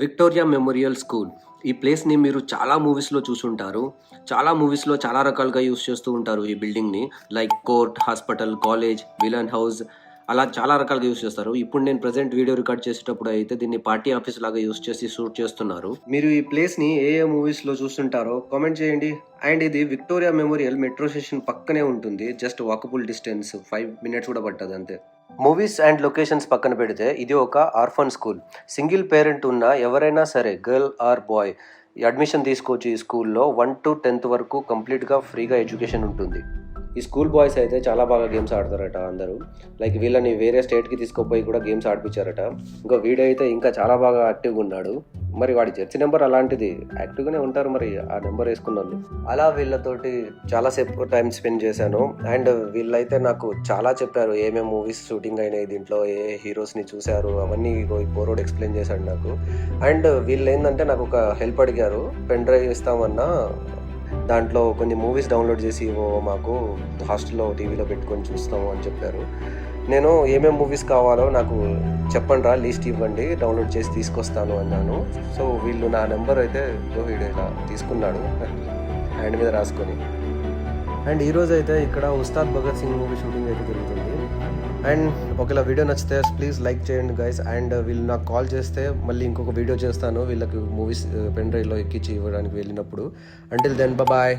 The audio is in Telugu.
Victoria memorial school. ఈ ప్లేస్‌ని మీరు చాలా మూవీస్‌లో చూసుంటారు. చాలా మూవీస్‌లో చాలా రకాలుగా యూజ్ చేస్తూ ఉంటారు ఈ బిల్డింగ్‌ని. Like court, hospital, college, villain house అలా చాలా రకాలుగా యూజ్ చేస్తారు. ఇప్పుడు నేను ప్రెజెంట్ వీడియో రికార్డ్ చేసేటప్పుడు అయితే దీన్ని పార్టీ ఆఫీస్ లాగా యూజ్ చేసి షూట్ చేస్తున్నారు. మీరు ఈ ప్లేస్‌ని ఏ ఏ మూవీస్‌లో చూసుంటారో కామెంట్ చేయండి. అండ్ ఇది విక్టోరియా మెమోరియల్ మెట్రో స్టేషన్ పక్కనే ఉంటుంది. జస్ట్ వాకబుల్ డిస్టెన్స్ 5 మినిట్స్ కూడా పట్టదు అంతే. మూవీస్ అండ్ లొకేషన్స్ పక్కన పెడితే ఇది ఒక ఆర్ఫన్ స్కూల్. సింగిల్ పేరెంట్ ఉన్న ఎవరైనా సరే గర్ల్ ఆర్ బాయ్ అడ్మిషన్ తీసుకోవచ్చు ఈ స్కూల్లో. 1 to 10th వరకు కంప్లీట్గా ఫ్రీగా ఎడ్యుకేషన్ ఉంటుంది. ఈ స్కూల్ బాయ్స్ అయితే చాలా బాగా గేమ్స్ ఆడతారట అందరూ. లైక్ వీళ్ళని వేరే స్టేట్కి తీసుకుపోయి కూడా గేమ్స్ ఆడిపించారట. ఇంకో వీడియో అయితే ఇంకా చాలా బాగా యాక్టివ్గా ఉన్నాడు. మరి వాడి జెర్సీ నెంబర్ అలాంటిది, యాక్టివ్గానే ఉంటారు మరి ఆ నెంబర్ వేసుకున్నాను. అలా వీళ్ళతోటి చాలాసేపు టైం స్పెండ్ చేశాను. అండ్ వీళ్ళైతే నాకు చాలా చెప్పారు ఏమేమి మూవీస్ షూటింగ్ అయినాయి, దీంట్లో ఏ హీరోస్ని చూశారు, అవన్నీ బోరోడ్ ఎక్స్ప్లెయిన్ చేశాడు నాకు. అండ్ వీళ్ళు ఏంటంటే నాకు ఒక హెల్ప్ అడిగారు. పెన్ డ్రైవ్ ఇస్తామన్నా దాంట్లో కొన్ని మూవీస్ డౌన్లోడ్ చేసి మాకు హాస్టల్లో టీవీలో పెట్టుకొని చూస్తాము అని చెప్పారు. నేను ఏమేమి మూవీస్ కావాలో నాకు చెప్పండి, లిస్ట్ ఇవ్వండి, డౌన్లోడ్ చేసి తీసుకొస్తాను అన్నాను. సో వీళ్ళు నా నెంబర్ అయితే వీడు ఇలా తీసుకున్నాడు హ్యాండ్ మీద రాసుకొని. అండ్ ఈరోజు అయితే ఇక్కడ ఉస్తాద్ భగత్ సింగ్ మూవీ షూటింగ్ అయితే జరుగుతుంది. అండ్ ఒకవేళ వీడియో నచ్చితే ప్లీజ్ లైక్ చేయండి గైస్. అండ్ వీళ్ళు నాకు కాల్ చేస్తే మళ్ళీ ఇంకొక వీడియో చేస్తాను వీళ్ళకి మూవీస్ పెన్ డ్రైవ్లో ఎక్కించి ఇవ్వడానికి వెళ్ళినప్పుడు. Until then bye.